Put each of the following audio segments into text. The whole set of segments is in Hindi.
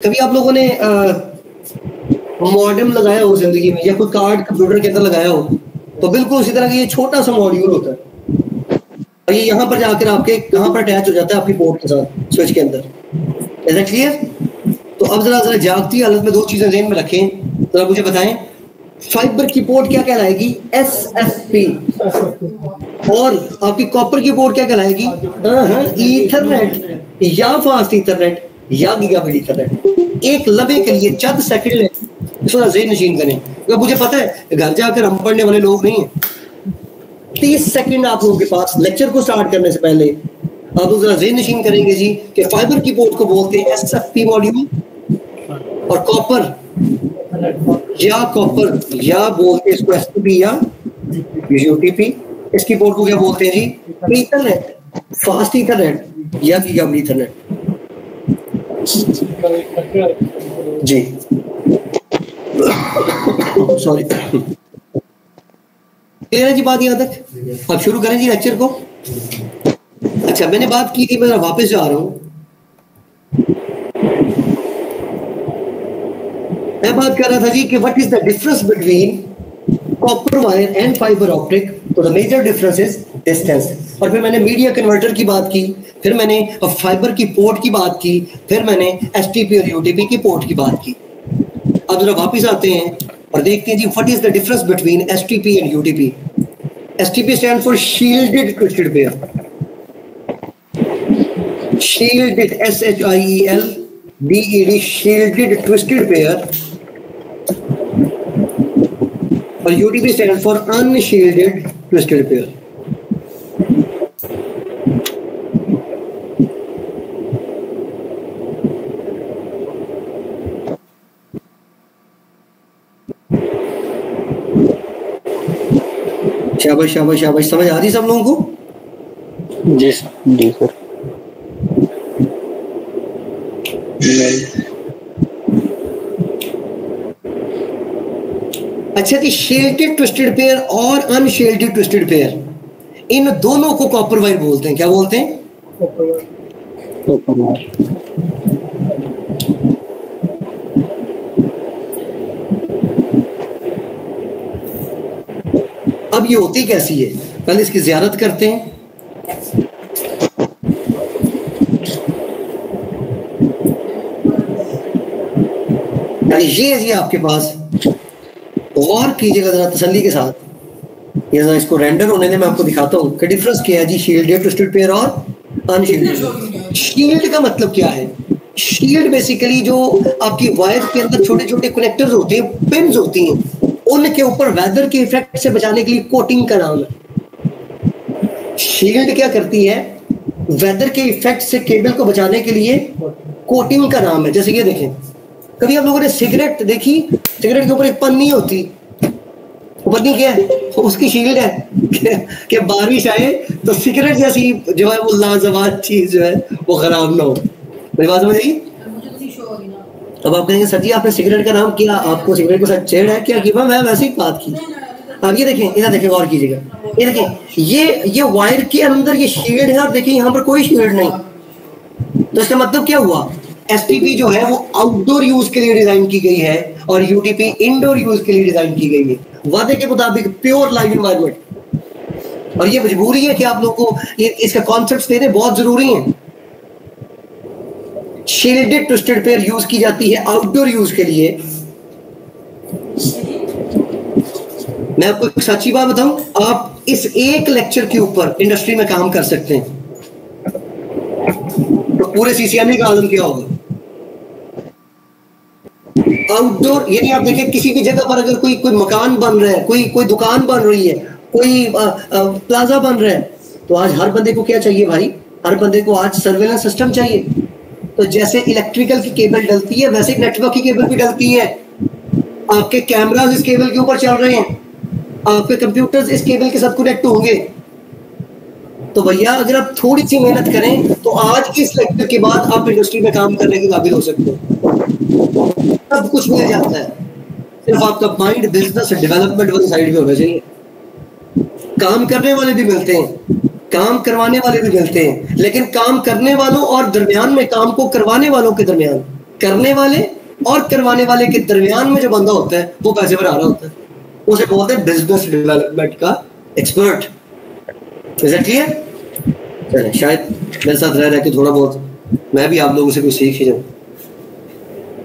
कभी आप लोगों ने मॉडेम लगाया हो जिंदगी में, या कोई कार्ड कंप्यूटर के अंदर लगाया हो, तो बिल्कुल उसी तरह का ये छोटा सा मॉड्यूल होता है और ये यहाँ पर जाकर आपके कहाँ पर अटैच हो जाता है, आपकी पोर्ट के साथ स्विच के अंदर। Is that clear? तो अब जरा जागती हालत में दो चीजें ज़हन में रखें, जरा मुझे बताएं, फाइबर की पोर्ट क्या कहलाएगी? SFP। और आपकी कॉपर की पोर्ट क्या कहलाएगी? ईथरनेट, या फास्ट ईथरनेट या गीगाबिट ईथरनेट। एक लम्हे के लिए चंद सेकंड ले इसको ज़हन नशीन करें, क्योंकि मुझे पता है घर जाकर हम पढ़ने वाले लोग नहीं हैं। 30 सेकंड आप लोगों के पास लेक्चर को स्टार्ट करने से पहले आप लोग जरा ज़हन नशीन करेंगे जी कि फाइबर की पोर्ट को बोलते हैं SFP मॉड्यूल, और कॉपर या बोलते हैं इसको STP या UTP। इसकी पोर्ट को क्या बोलते हैं जी? ईथरनेट, फास्ट ईथरनेट या गीगाबिट ईथरनेट। जी सॉरी, क्लियर है जी बात यहाँ तक? अब शुरू करें जी लेक्चर को। अच्छा, मैंने बात की थी, मैं वापस जा रहा हूं। मैं बात कर रहा था जी कि what is the difference between copper wire and fibre optic. तो the major difference is distance. और फिर मैंने मीडिया कन्वर्टर की बात की, फिर मैंने फाइबर की पोर्ट की बात की, फिर मैंने STP और UTP की पोर्ट की बात की। अब जरा वापस आते हैं और देखते हैं जी what is the difference between STP and UTP। STP stand for shielded twisted pair. Shielded, SHIELDED, shielded twisted pair. और UTP stand for unshielded twisted pair. शाबाश शाबाश शाबाश, समझ आ रही सब लोगों को? जी सर। अच्छा जी, शील्डेड ट्विस्टेड पेयर और अनशील्डेड ट्विस्टेड पेयर, इन दोनों को कॉपर वायर बोलते हैं। क्या बोलते हैं? Copper wire. अब ये होती कैसी है, पहले इसकी ज़ियारत करते हैं। ये जी आपके पास, और कीजिएगा जरा तसल्ली के साथ, ये जरा इसको रेंडर होने में मैं आपको दिखाता हूँ कि डिफरेंस क्या है जी शील्डेड ट्विस्टेड पेयर और अनशील्डेड। शील्ड का मतलब क्या है? शील्ड बेसिकली जो आपकी वायर के अंदर छोटे छोटे कनेक्टर्स होते हैं, पिन्स होती हैं, उनके ऊपर वेदर के इफेक्ट से बचाने के लिए कोटिंग का नाम है। शील्ड क्या करती है? वेदर के इफेक्ट से केबल को बचाने के लिए कोटिंग का नाम है। जैसे ये देखें, कभी आप लोगों ने सिगरेट देखी? सिगरेट के ऊपर एक पन्नी होती, वो पन्नी क्या है? उसकी शील्ड है कि बारिश आए तो सिगरेट जैसी जो है वो लाजवाब चीज जो है वो खराब ना हो। मेरी बात समझ आई? अब आप कहेंगे सर जी आपने सिगरेट का नाम किया, आपको सिगरेट के साथ छेड़ है क्या? कि मैं वैसे ही बात की। अब ये देखें, इधर देखें, गौर कीजिएगा, ये देखें, ये वायर के अंदर ये शील्ड है और देखिए यहाँ पर कोई शील्ड नहीं। तो इसका मतलब क्या हुआ? STP जो है वो आउटडोर यूज के लिए डिजाइन की गई है और UTP इंडोर यूज के लिए डिजाइन की गई है, वादे के मुताबिक प्योर लाइव एनवायरनमेंट। और ये मजबूरी है कि आप लोगों को इसका कॉन्सेप्ट देने बहुत जरूरी है। शील्डेड ट्विस्टेड पेयर यूज की जाती है आउटडोर यूज के लिए। मैं आपको एक सच्ची बात बताऊं, आप इस एक लेक्चर के ऊपर इंडस्ट्री में काम कर सकते हैं तो पूरे CCME का आलम क्या होगा? आउटडोर यानी आप देखें, किसी भी जगह पर अगर कोई मकान बन रहा है, कोई दुकान बन रही है, कोई प्लाजा बन रहा है, तो आज हर बंदे को क्या चाहिए भाई? हर बंदे को आज सर्वेलेंस सिस्टम चाहिए। तो जैसे इलेक्ट्रिकल की केबल डलती है, वैसे नेटवर्क की केबल भी डलती है। आपके कैमरास इस केबल के ऊपर चल रहे हैं, आपके कंप्यूटर्स इस केबल के साथ कनेक्ट होंगे। तो भैया अगर आप थोड़ी सी मेहनत करें तो आज की इस लेक्चर के बाद आप इंडस्ट्री में काम करने के काबिल हो सकते हो। सब कुछ मिल जाता है, सिर्फ आपका माइंड बिजनेस डेवलपमेंट वाली साइड में होना चाहिए। काम करने वाले भी मिलते हैं, काम करवाने वाले भी मिलते हैं, लेकिन काम करने वालों और दरमियान में काम को करवाने वालों के दरमियान करने वाले और करवाने वाले के दरमियान में जो बंदा होता है वो पैसे पर आ रहा होता है, उसे बोलते हैं बिजनेस डेवलपमेंट का एक्सपर्ट। Is it clear? चलिए, शायद मेरे साथ रह के थोड़ा बहुत मैं भी आप लोगों से कुछ सीख ही जाऊं।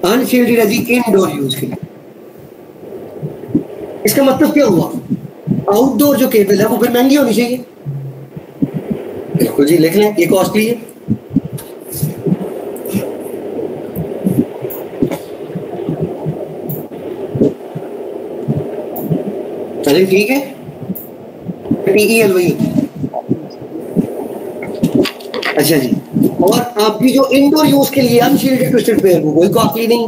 अनशील्डेड है जी इनडोर यूज के लिए। इसका मतलब क्या हुआ? आउटडोर जो केबल है वो फिर महंगी होनी चाहिए। बिल्कुल जी, लिख लें, ये कॉस्टली है। चलिए ठीक है, TEL वही। अच्छा जी, और आपकी जो इंडोर यूज के लिए अनशील्डेड ट्विस्टेड पेयर वो कोई कॉस्टली नहीं,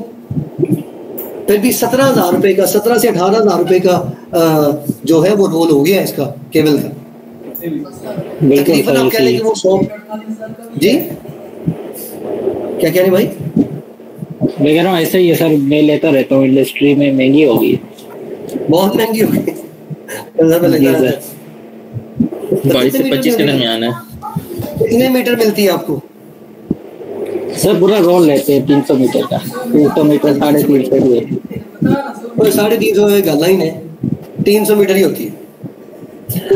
फिर भी 17,000 रुपए का, 17 से 18,000 रुपए का जो है वो रोल हो गया इसका केबल का। तकरीबन आप कह लें कि वो 100। जी क्या कह रहे भाई? मैं कह रहा हूँ ऐसे ही है सर, मैं लेता रहता हूँ, इंडस्ट्री में महंगी होगी, बहुत महंगी होगी। 22 से 25 के दरमियान है। कितने मीटर मिलती है आपको? सर पूरा रोल लेते हैं 300 मीटर का, 300 मीटर 350 हुए, 350 गला ही है, 300 मीटर ही होती है।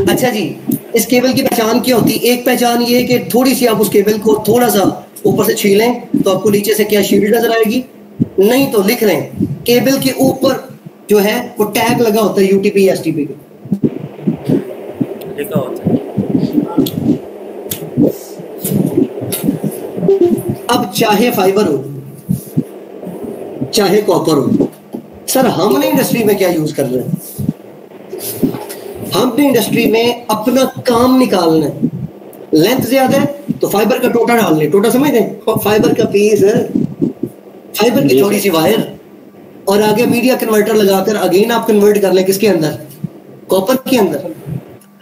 अच्छा जी, इस केबल की पहचान क्या होती है? एक पहचान ये है कि थोड़ी सी आप उस केबल को थोड़ा सा ऊपर से छीलें तो आपको नीचे से क्या शील्ड नजर आएगी, नहीं तो लिख रहे हैं केबल के ऊपर जो है वो टैग लगा होता है UTP STP का लिखा होता है। अब चाहे फाइबर हो चाहे कॉपर हो, सर हमने इंडस्ट्री में क्या यूज कर रहे हैं? हमने इंडस्ट्री में अपना काम निकालना है। लेंथ ज्यादा है तो फाइबर का टोटा डाल लें, टोटा समझते हैं? फाइबर का पीस है, फाइबर की थोड़ी सी वायर और आगे मीडिया कन्वर्टर लगाकर अगेन आप कन्वर्ट कर लें किसके अंदर? कॉपर के अंदर।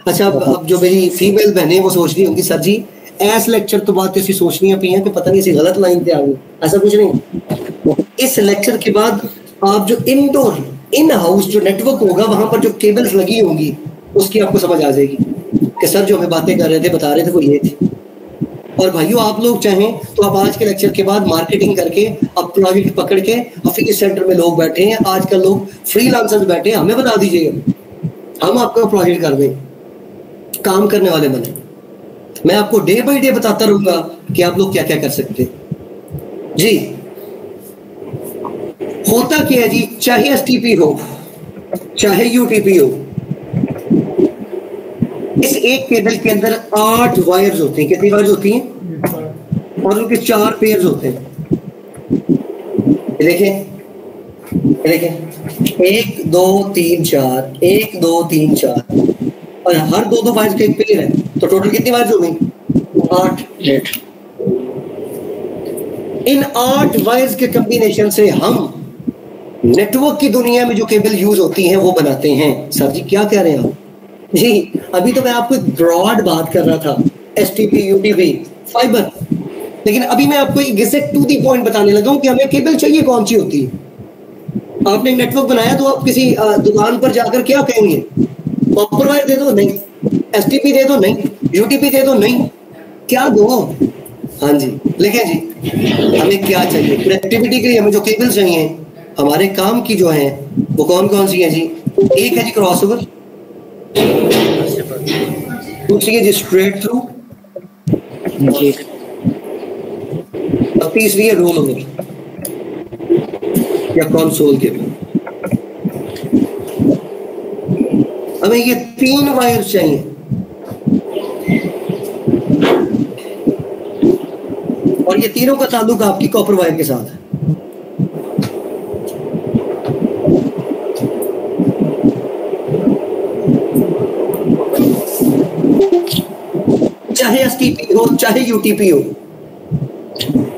अच्छा, अब जो मेरी फीमेल बहनें वो सोच रही होंगी सर जी ऐस लेक्चर तो बात ऐसी सोचनी है कि पता नहीं ऐसी गलत लाइन पे आ गई, ऐसा कुछ नहीं। इस लेक्चर के बाद आप जो इंडोर इन हाउस जो नेटवर्क होगा वहां पर जो केबल्स लगी होंगी उसकी आपको समझ आ जाएगी कि सर जो हमें बातें कर रहे थे बता रहे थे वो ये थी। और भाइयों आप लोग चाहें तो आप आज के लेक्चर के बाद मार्केटिंग करके अब प्रोजेक्ट पकड़ के ऑफिस सेंटर में लोग बैठे हैं, आजकल लोग फ्रीलांसर्स बैठे हैं, हमें बता दीजिएगा, हम आपका प्रोजेक्ट कर दें, काम करने वाले बने। मैं आपको डे बाय डे बताता रहूंगा कि आप लोग क्या क्या कर सकते हैं। जी होता क्या है जी, चाहे STP हो चाहे UTP हो, इस एक केबल के अंदर 8 वायर्स होती हैं। कितनी वायर्स होती हैं? और उनके 4 पेयर्स होते हैं। देखें 1 2 3 4, 1 2 3 4, और हर दो वायर्स का एक पेयर है, तो टोटल कितनी वायर्स हो गई? 8। इन 8 वायर्स के कॉम्बिनेशन से हम नेटवर्क की दुनिया में जो केबल यूज होती हैं वो बनाते हैं। सर जी क्या कह रहे हैं आप? जी अभी तो मैं आपको एक ब्रॉड बात कर रहा था, STP UTP फाइबर, लेकिन अभी मैं आपको एग्जैक्ट टू दी पॉइंट बताने लगा हूं कि हमें केबल चाहिए कौन सी होती है। आपने नेटवर्क बनाया तो आप किसी दुकान पर जाकर क्या कहेंगे? कॉपर वायर दे दो, नहीं। STP दे दो, नहीं। UTP दे दो, नहीं। क्या दो? हाँ जी लिखें जी, हमें क्या चाहिए कनेक्टिविटी के लिए? हमें जो केबल चाहिए हमारे काम की जो है वो कौन कौन सी है जी? एक है जी क्रॉसओवर, दूसरी है जी स्ट्रेट थ्रू, और तीसरी है रोल ओवर या कंसोल केबल। हमें ये 3 वायर चाहिए, और ये तीनों का ताल्लुक आपकी कॉपर वायर के साथ है। चाहे STP हो चाहे UTP हो,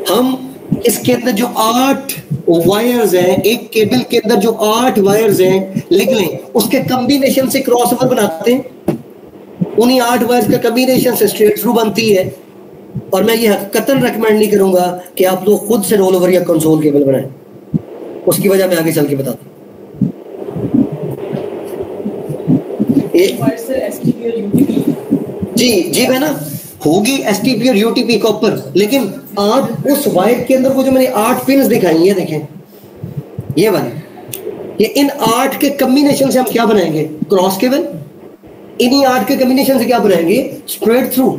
हम इसके अंदर जो 8 वायर्स हैं, एक केबल के अंदर जो 8 वायर्स हैं लिख लें, उसके कॉम्बिनेशन से क्रॉसओवर बनाते हैं। उन्हीं 8 वायर्स का कॉम्बिनेशन से स्ट्रेट थ्रू बनती है। और मैं ये कतई रेकमेंड नहीं करूंगा कि आप लोग खुद से रोल ओवर या कंसोल केबल बनाएं, उसकी वजह मैं आगे चल के बताता हूं। जी जी मैं ना होगी एसटीपी और यूटीपी कॉपर, लेकिन आप उस वायर के अंदर वो जो मैंने 8 पिन दिखाई है, देखें ये वाले, ये इन 8 के कॉम्बिनेशन से हम क्या बनाएंगे? Cross cable. इन्हीं 8 के कॉम्बिनेशन से क्या बनाएंगे? Straight through.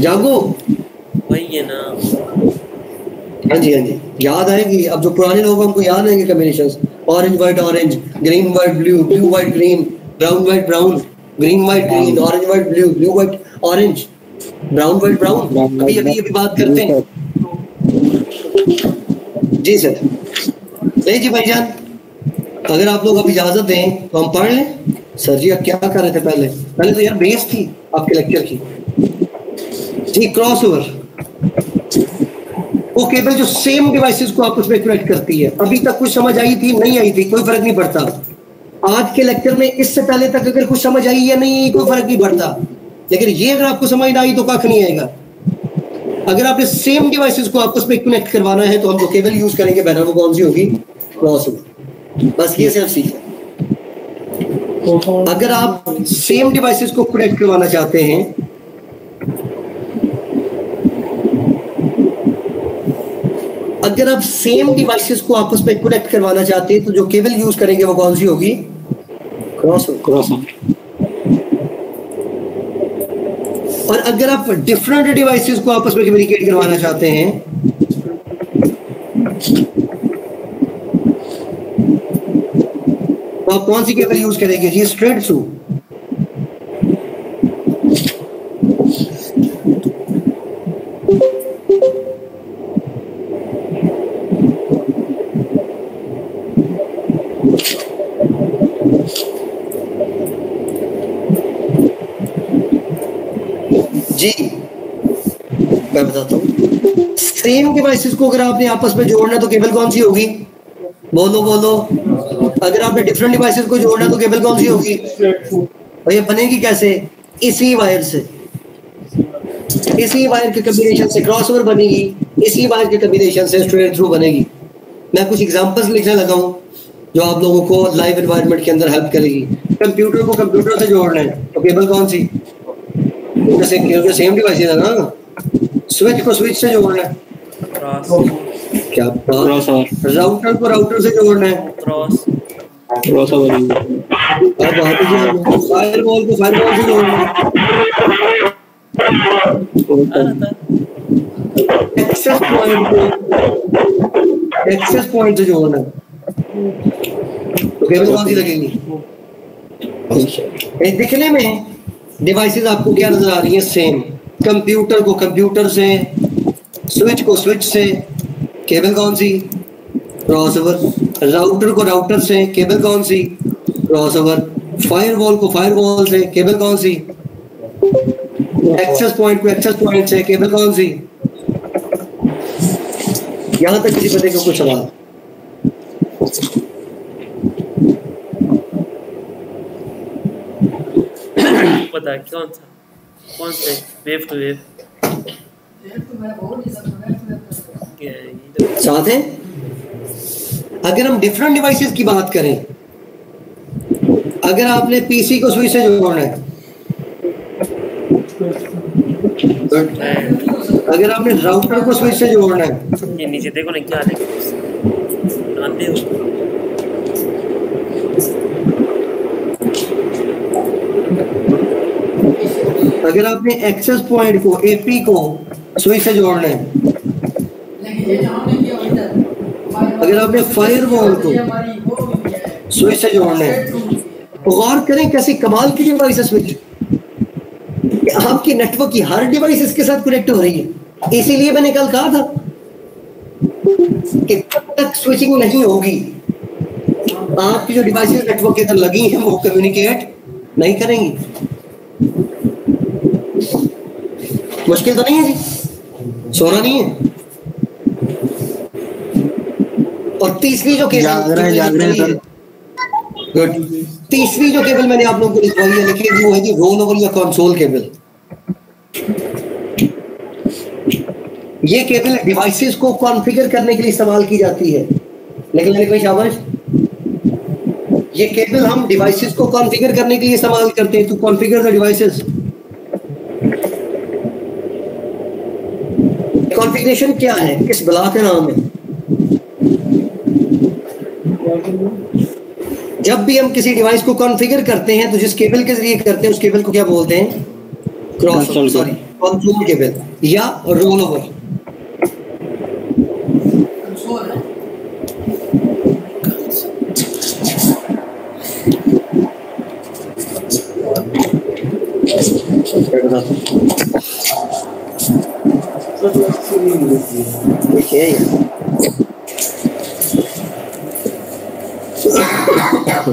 जागो वही है ना। हाँ जी, हाँ जी, याद आएगी। अब जो पुराने लोग हमको याद आएंगे combinations, orange white orange, green white blue, blue white green, brown white brown, green white green, orange white blue, blue white orange, brown white brown. अभी अभी अभी बात करते हैं जी सर। नहीं जी भाईजान, अगर आप लोग अब इजाजत दें तो हम पढ़ लें। सर जी आप क्या कर रहे थे? पहले तो यार बेस थी आपके लेक्चर की जी। क्रॉस ओवर वो केबल जो सेम डिवाइसेस को आपस में कनेक्ट करती है। अभी तक कुछ समझ आई थी, नहीं आई थी, कोई फर्क नहीं पड़ता। आज के लेक्चर में इससे पहले तक अगर कुछ समझ आई या नहीं, कोई फर्क नहीं पड़ता। लेकिन ये अगर आपको समझ ना आई तो कख नहीं आएगा। अगर आपने सेम डिवाइसेस को आपस में कनेक्ट करवाना है तो हम जो केबल यूज करेंगे बहना वो कौन सी होगी? Cross over. बस ये सिर्फ सीख। अगर आप सेम डिवाइसेस को कनेक्ट करवाना चाहते हैं, अगर आप सेम डिवाइसेस को आपस में कनेक्ट करवाना चाहते हैं तो जो केबल यूज करेंगे वो कौन सी होगी? Cross over. और अगर आप डिफरेंट डिवाइसेस को आपस में कम्युनिकेट करवाना चाहते हैं तो आप कौन सी केबल यूज करेंगे जी? Straight through. जी मैं बताता हूँ। सेम डिवाइसेस को अगर आपने आपस में जोड़ना तो केबल कौन सी होगी? बोलो बोलो। अगर आपने डिफरेंट डिवाइसेस को जोड़ना तो केबल कौन सी होगी? और ये बनेगी कैसे? इसी वायर से, इसी वायर के कॉम्बिनेशन से क्रॉस ओवर बनेगी, इसी वायर के कॉम्बिनेशन से स्ट्रेट थ्रू बनेगी। मैं कुछ एग्जांपल्स लिखने लगा हूँ जो आप लोगों को लाइव एनवायरनमेंट के अंदर हेल्प करेगी। कंप्यूटर को कंप्यूटर से जोड़ना है तो केबल कौन सी? जैसे सेम डिवाइस है ना। स्विच को स्विच से जोड़ना है, क्या राउटर को राउटर से जोड़ना है, क्रॉस ओवर। अब फायरवॉल को फायरवॉल से जोड़ना है, एक्सेस पॉइंट से जोड़ना है। तो केबल कौन सी लगेगी? दिखने में डिवाइसेस आपको क्या नजर आ रही है? सेम। कंप्यूटर को कंप्यूटर से, स्विच को स्विच से, केबल कौन सी? Cross over. राउटर को राउटर से, केबल कौन सी? Cross over. फायरवॉल को फायरवॉल से, केबल कौन सी? एक्सेस पॉइंट को एक्सेस पॉइंट से, केबल कौन सी? यहां तक किसी बंदे को कुछ सवाल? पता है कौन से वेव टू वेव साथ है। अगर हम डिफरेंट डिवाइसेस की बात करें, अगर आपने पीसी को स्विच से जोड़ना है, अगर आपने राउटर को स्विच से जोड़ना है, ये नीचे देखो ना क्या आते हो। अगर आपने एक्सेस पॉइंट को एपी को स्विच से जोड़ना है, अगर आपने फायरवॉल को स्विच से जोड़ना है, तो गौर करें कैसे कमाल की डिवाइस स्विच आपकी नेटवर्क की हर डिवाइस इसके साथ कनेक्ट हो रही है। इसीलिए मैंने कल कहा था कि जब तक स्विचिंग नहीं होगी आपकी जो डिवाइसेस नेटवर्क के अंदर लगी हैं वो कम्युनिकेट नहीं करेंगी। मुश्किल तो नहीं है जी, सोना नहीं है। और तीसरी जो केबल गुड, तीसरी जो केबल मैंने आप लोगों को लिखवाई है, लिखी वो है जी रोल ओवर या कंसोल केबल। ये केबल डिवाइसेस को कॉन्फ़िगर करने के लिए इस्तेमाल की जाती है। लेकिन भाई शाबाश, ये केबल हम डिवाइसेस को कॉन्फ़िगर करने के लिए इस्तेमाल करते हैं। तो कॉन्फ़िगर द डिवाइसेस, कॉन्फ़िगरेशन क्या है, किस ब्लॉक का नाम है? जब भी हम किसी डिवाइस को कॉन्फ़िगर करते हैं तो जिस केबल के जरिए करते हैं उस केबल को क्या बोलते हैं? कंट्रोल केबल या रोल ओवर।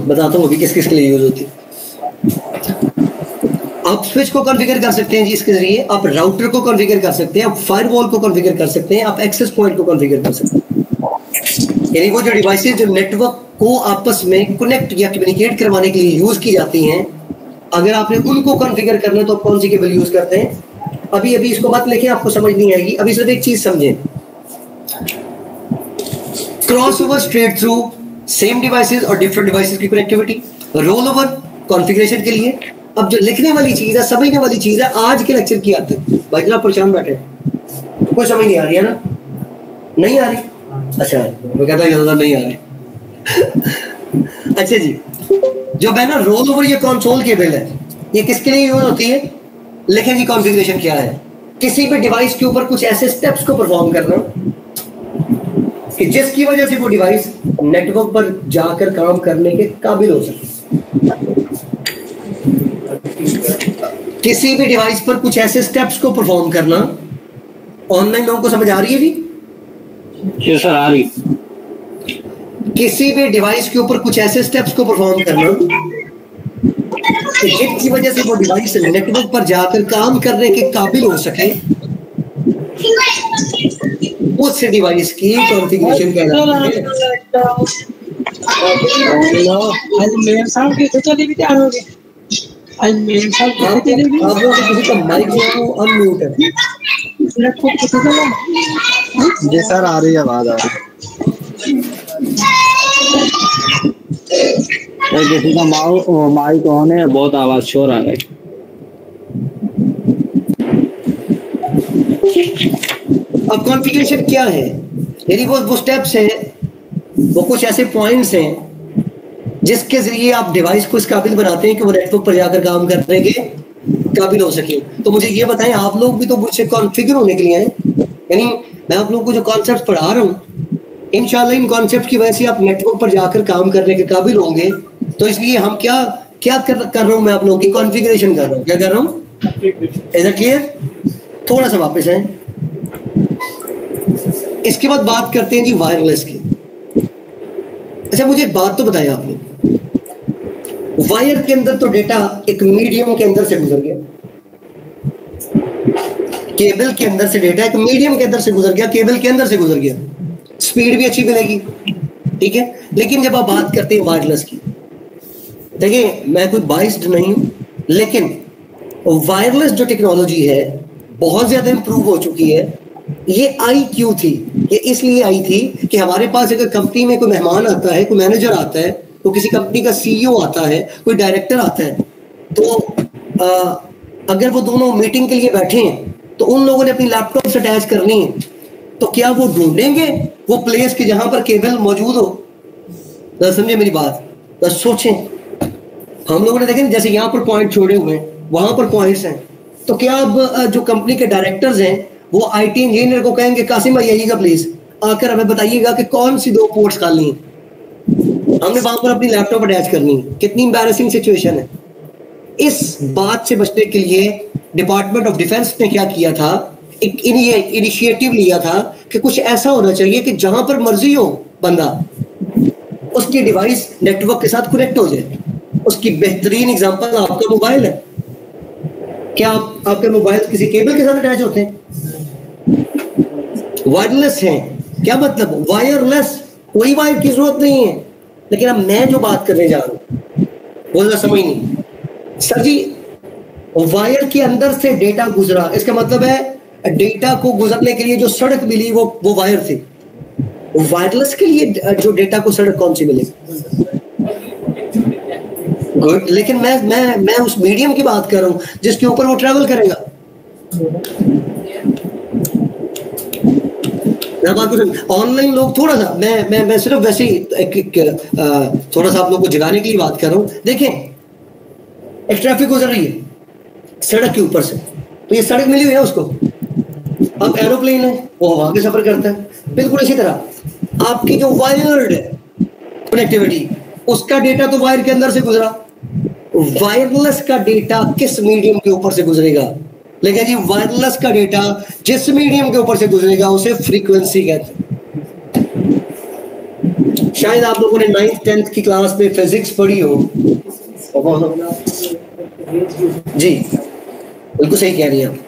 बताता हूँ अभी किस किस के लिए यूज होती है। आप स्विच को कॉन्फ़िगर कर सकते हैं जी इसके जरिए, आप राउटर को कॉन्फ़िगर कर सकते हैं, आप फायरवॉल को कॉन्फ़िगर कर सकते हैं, आप एक्सेस पॉइंट को कॉन्फ़िगर कर सकते हैं। यानी वो जो डिवाइसेस जो नेटवर्क को आपस में कनेक्ट या कम्युनिकेट करवाने के लिए यूज की जाती हैं, अगर आपने उनको कॉन्फ़िगर करना है तो आप कौन सी केबल यूज करते हैं? अभी इसको मत लिखें, आपको समझ नहीं आएगी। अभी सिर्फ एक चीज समझें, cross over straight through same devices और डिफरेंट डिवाइसेस की कनेक्टिविटी, रोल ओवर कॉन्फ़िगरेशन के लिए। अब जो लिखने वाली चीज है, समझने वाली चीज है, आज के लेक्चर की आदत। भाई जरा परेशान बैठे, कोई समझ नहीं आ रही है ना? नहीं आ रही? अच्छा, वो कहता है ज्यादा नहीं आ रही। अच्छा जी, जो है ना रोल ओवर ये कंसोल केबल है, ये किसके लिए यूज होती है? लिखें जी कॉन्फ़िगरेशन क्या है? किसी भी डिवाइस के ऊपर कुछ ऐसे स्टेप्स को परफॉर्म करना कि जिसकी वजह से वो डिवाइस नेटवर्क पर जाकर काम करने के काबिल हो सके। किसी भी डिवाइस पर कुछ ऐसे स्टेप्स को परफॉर्म करना। ऑनलाइन लोगों को समझ आ रही है जी? जी सर आ रही। किसी भी डिवाइस के ऊपर कुछ ऐसे स्टेप्स को परफॉर्म करना कि जिसकी वजह से वो डिवाइस नेटवर्क पर जाकर काम करने के काबिल हो सके, उस डिवाइस की कॉन्फ़िगरेशन कहलाती है। आज मेरे साहब की तो चली भी तैयार हो गई। आज मेरे साहब की चली भी। आप लोगों को किसी का माइक जो है वो अनम्यूट है। जी सर आ रही है, आवाज आ रही है। किसी का माइक ऑन है, बहुत आवाज शोर आ रहा है। अब कॉन्फ़िगरेशन क्या है? यानी वो स्टेप्स हैं, वो कुछ ऐसे पॉइंट्स हैं जिसके जरिए आप डिवाइस को इस काबिल बनाते हैं कि वो नेटवर्क पर जाकर काम करने के काबिल हो सके। तो मुझे ये बताएं, आप लोग भी तो मुझसे कॉन्फ़िगर होने के लिए हैं। यानी मैं आप लोगों को जो कॉन्सेप्ट पढ़ा रहा हूँ, इंशाल्लाह इन कॉन्सेप्ट की वजह से आप नेटवर्क पर जाकर काम करने के काबिल होंगे। तो इसलिए हम क्या कर रहा हूँ, मैं आप लोगों की कॉन्फ़िगरेशन कर रहा हूँ। क्या कर रहा हूँ? Is it clear? थोड़ा सा वापस है। इसके बाद बात करते हैं जी वायरलेस की। अच्छा मुझे एक बात तो बताएं आपने, वायर के अंदर तो डेटा एक मीडियम के अंदर से गुजर गया, केबल के अंदर से डेटा एक मीडियम के अंदर से गुजर गया, केबल के अंदर से गुजर गया, स्पीड भी अच्छी मिलेगी, ठीक है। लेकिन जब आप बात करते हैं वायरलेस की, देखिए मैं कोई बाइस्ड नहीं हूं, लेकिन वायरलेस जो टेक्नोलॉजी है बहुत ज्यादा इंप्रूव हो चुकी है। ये आई क्यों थी? ये इसलिए आई थी कि हमारे पास अगर कंपनी में कोई मेहमान आता है, कोई मैनेजर आता है, तो किसी कंपनी का सीईओ आता है, कोई डायरेक्टर आता है, तो अगर वो दोनों मीटिंग के लिए बैठे हैं तो उन लोगों ने अपनी लैपटॉप से अटैच करनी है, तो क्या वो ढूंढेंगे वो प्लेस के जहां पर केबल मौजूद हो? समझे मेरी बात? बस सोचें, हम लोगों ने देखें जैसे यहाँ पर पॉइंट छोड़े हुए हैं, वहां पर पॉइंट्स हैं, तो क्या अब जो कंपनी के डायरेक्टर्स हैं वो आईटी इंजीनियर को कहेंगे कासिम भाई आइएगा प्लीज, आकर हमें बताइएगा कि कौन सी 2 पोर्ट्स खाली हैं, हमने वहां पर अपनी लैपटॉप अटैच करनी है। कितनी एम्बैरेसिंग सिचुएशन है। इस बात से बचने के लिए डिपार्टमेंट ऑफ डिफेंस ने क्या किया था, एक इनिशिएटिव लिया था कि कुछ ऐसा होना चाहिए कि जहां पर मर्जी हो बंदा, उसकी डिवाइस नेटवर्क के साथ कनेक्ट हो जाए। उसकी बेहतरीन एग्जांपल आपका मोबाइल है। क्या आपके मोबाइल किसी केबल के साथ अटैच होते हैं? वायरलेस है। क्या मतलब? वायरलेस, कोई वायर की जरूरत नहीं है। लेकिन अब मैं जो बात करने जा रहा हूं वो जरा समझ नहीं सर जी, वायर के अंदर से डेटा गुजरा, इसका मतलब है डेटा को गुजरने के लिए जो सड़क मिली वो वायर थी। वायरलेस के लिए जो डेटा को सड़क कौन सी मिली? गुड, लेकिन मैं उस मीडियम की बात कर रहा हूं जिसके ऊपर वो ट्रैवल करेगा। मैं बात करूं ऑनलाइन लोग थोड़ा सा मैं सिर्फ वैसे ही थोड़ा सा आप लोग को जगाने के लिए बात कर रहा हूं। देखें एक ट्रैफिक गुजर रही है सड़क के ऊपर से, तो ये सड़क मिली हुई है उसको, अब एरोप्लेन है वो हवा के सफर करता है। बिल्कुल इसी तरह आपकी जो वायर्ड कनेक्टिविटी उसका डेटा तो वायर के अंदर से गुजरा, वायरलेस का डेटा किस मीडियम के ऊपर से गुजरेगा? लेकिन जी वायरलेस का डेटा जिस मीडियम के ऊपर से गुजरेगा उसे फ्रीक्वेंसी कहते हैं। शायद आप लोगों ने 9th 10th की क्लास में फिजिक्स पढ़ी हो। जी बिल्कुल सही कह रही हैं।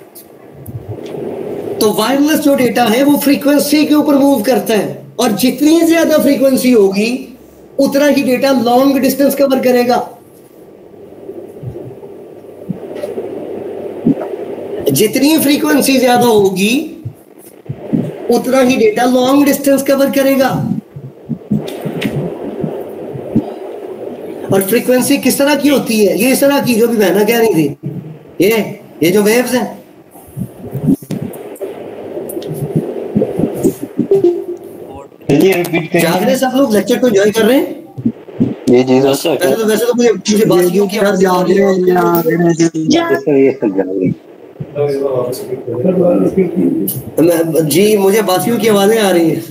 तो वायरलेस जो डेटा है वो फ्रीक्वेंसी के ऊपर मूव करता है, और जितनी ज्यादा फ्रीक्वेंसी होगी उतना ही डेटा लॉन्ग डिस्टेंस कवर करेगा। जितनी फ्रीक्वेंसी ज्यादा होगी उतना ही डेटा लॉन्ग डिस्टेंस कवर करेगा। और फ्रीक्वेंसी किस तरह की होती है? ये इस तरह की जो भी बहना कह रही थी, ये जो वेव्स हैं, जाग रहे सब लोग लेक्चर को एंजॉय कर रहे हैं। ये चीज वैसे तो मुझे बासियों की आवाज जाग रहे जी, मुझे बासियों की आवाजें आ रही हैं।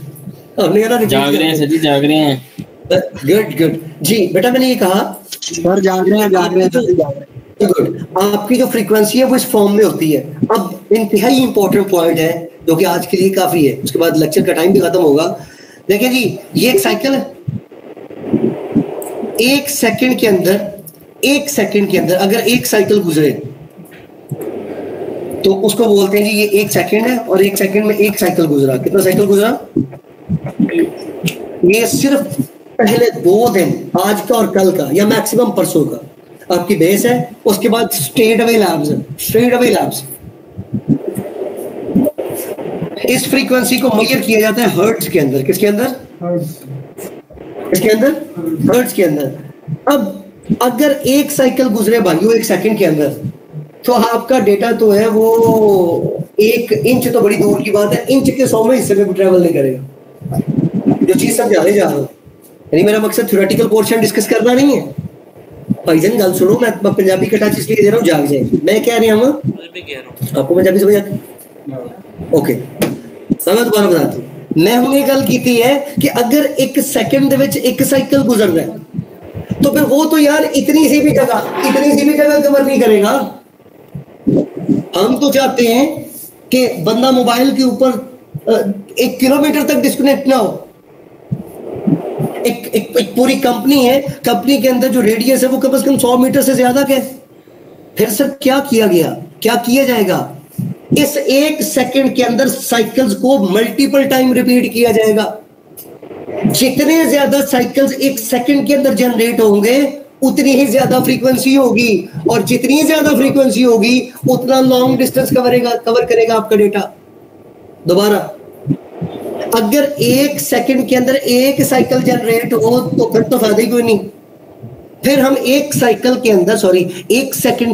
हमने कहा जाग रहे हैं सर जी, जाग रहे हैं। गुड जी बेटा, मैंने ये कहा सर जाग रहे हैं गुड। आपकी जो फ्रीक्वेंसी है वो इस फॉर्म में होती है। अब इंतहाई इंपॉर्टेंट पॉइंट है जो कि आज के लिए काफी है, उसके बाद लेक्चर का टाइम भी खत्म होगा। देखिए जी, ये एक साइकिल है। एक सेकंड के अंदर अगर एक साइकिल गुजरे तो उसको बोलते हैं जी ये एक सेकंड है, और एक सेकंड में एक साइकिल गुजरा। कितना साइकिल गुजरा? ये सिर्फ पहले 2 दिन, आज का और कल का, या मैक्सिमम परसों का आपकी बेस है। उसके बाद स्ट्रेट अवे लैब्स। इस फ्रीक्वेंसी को मेजर किया जाता है हर्ट्ज के अंदर। किसके अंदर? हर्ट्ज के अंदर। अब अगर एक साइकिल गुजरे भाइयों एक सेकंड के अंदर, तो आपका डेटा तो है वो 1 इंच तो बड़ी दूर की बात है, इंच के 100वें हिस्से में भी ट्रेवल नहीं करेगा। जो चीज समझाने जा रहा हूं, यानी मेरा मकसद थ्योरेटिकल पोर्शन डिस्कस करना नहीं है। भाईजान गल सुनो, मैं पंजाबी का टच इसलिए दे रहा हूं, जाग जाए। मैं कह रही हूं, आपको पंजाबी समझ आती? ओके, मैं दोबारा बताती हूँ। मैं हमने गल की है कि अगर एक सेकंड विच एक साइकिल गुजर रहा है तो फिर वो तो यार इतनी सी भी जगह कवर नहीं करेगा। हम तो चाहते हैं कि बंदा मोबाइल के ऊपर 1 किलोमीटर तक डिस्कनेक्ट ना हो। एक पूरी कंपनी है, कंपनी के अंदर जो रेडियस है वो कम से कम 100 मीटर से ज्यादा का है। फिर सर क्या किया जाएगा? इस 1 सेकंड के अंदर साइकिल्स को मल्टीपल टाइम रिपीट किया जाएगा। जितने ज्यादा साइकिल्स 1 सेकंड के अंदर जनरेट होंगे उतनी ही ज्यादा फ्रीक्वेंसी होगी, और जितनी ज्यादा फ्रीक्वेंसी होगी उतना लॉन्ग डिस्टेंस कवर करेगा आपका डेटा। दोबारा, अगर 1 सेकंड के अंदर 1 साइकिल जनरेट हो तो फिर तो फायदा ही कोई नहीं। फिर हम 1 सेकंड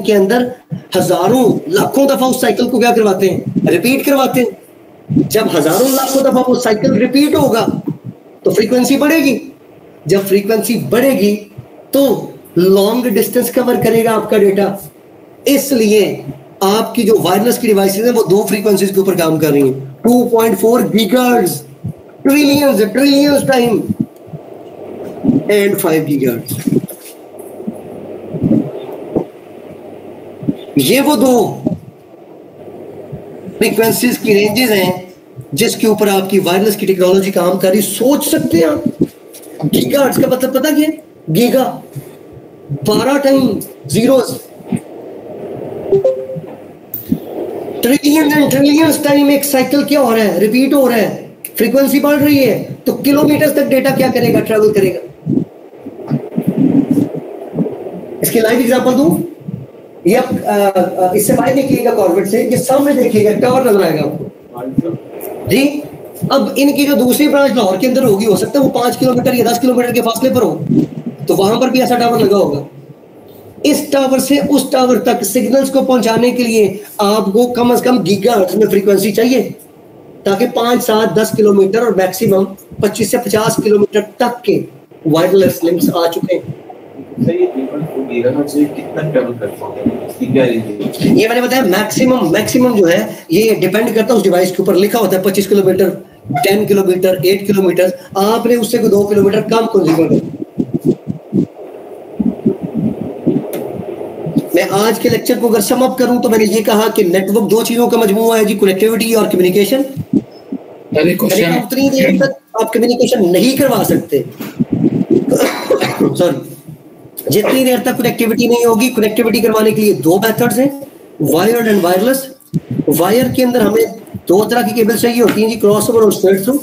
के अंदर हजारों लाखों दफा उस साइकिल को क्या करवाते हैं? रिपीट करवाते हैं। जब हजारों लाखों दफा वो साइकिल रिपीट होगा तो फ्रीक्वेंसी बढ़ेगी। जब फ्रीक्वेंसी बढ़ेगी तो लॉन्ग डिस्टेंस कवर करेगा आपका डेटा। इसलिए आपकी जो वायरलेस की डिवाइसेस हैं वो 2 फ्रीक्वेंसीज के ऊपर काम कर रही हैं, 2.4 gigahertz trillions time and 5 gigahertz. ये वो 2 फ्रीक्वेंसीज की रेंजेस हैं जिसके ऊपर आपकी वायरलेस की टेक्नोलॉजी काम कर रही। सोच सकते हैं आप, गीगाहर्ट्ज का मतलब पता क्या? Giga 12 time zeros, trillions time एक साइकिल क्या हो रहा है? रिपीट हो रहा है, फ्रीक्वेंसी बढ़ रही है, तो किलोमीटर तक डेटा क्या करेगा? ट्रैवल करेगा। इसकी लाइव एग्जांपल दूं, ये इससे बाहर निकलिएगा कॉर्बेट से, ये सामने देखिएगा टावर नजर आएगा आपको जी। अब इनकी जो दूसरी ब्रांच लाहौर के अंदर होगी, हो सकता है वो 5 किलोमीटर या 10 किलोमीटर के फासले पर हो, तो वहां पर भी ऐसा टावर लगा होगा। इस टावर से उस टावर तक सिग्नल्स को पहुंचाने के लिए आपको कम से कम गीगाहर्ट्ज में फ्रीक्वेंसी चाहिए। ताकि 5, 7, 10 किलोमीटर और मैक्सिमम 25 से 50 किलोमीटर तक के वायरलेस लिंक्स आ चुके हैं। ये मैंने बताया मैक्सिमम जो है ये डिपेंड करता है उस डिवाइस के ऊपर। लिखा होता है 25 किलोमीटर, 10 किलोमीटर, 8 किलोमीटर, आपने उससे 2 किलोमीटर कम कंज्यूमर करना। मैं आज के लेक्चर को अगर सम अप करूं तो मैंने ये कहा कि नेटवर्क 2 चीजों का मजमूआ है जी, कनेक्टिविटी और कम्युनिकेशन। उतनी देर तक आप कम्युनिकेशन नहीं करवा सकते सॉरी, जितनी देर तक कनेक्टिविटी नहीं होगी। कनेक्टिविटी करवाने के लिए 2 मेथड्स हैं, वायर्ड एंड वायरलेस। वायर के अंदर हमें 2 तरह की केबल चाहिए होती हैं जी, क्रॉसओवर और स्ट्रेट थ्रू।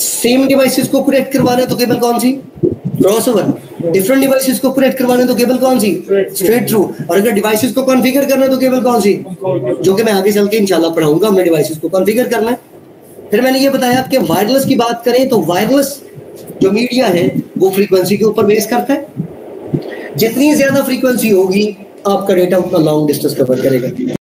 सेम डिवाइसेस को कनेक्ट करवाना है तो केबल कौन सी? क्रॉसओवर। डिफरेंट डिवाइसेस को कनेक्ट करवाना है तो केबल कौन सी? Straight through. और अगर डिवाइसेस को कॉन्फ़िगर करना है तो केबल कौन सी? जो कि मैं आगे चल के इंशाल्लाह पढ़ाऊंगा, हमने डिवाइसेस को कॉन्फ़िगर करना है। फिर मैंने ये बताया कि वायरलेस की बात करें तो वायरलेस जो मीडिया है वो फ्रीक्वेंसी के ऊपर बेस करता है। जितनी ज्यादा फ्रीक्वेंसी होगी आपका डेटा उतना लॉन्ग डिस्टेंस कवर करेगा।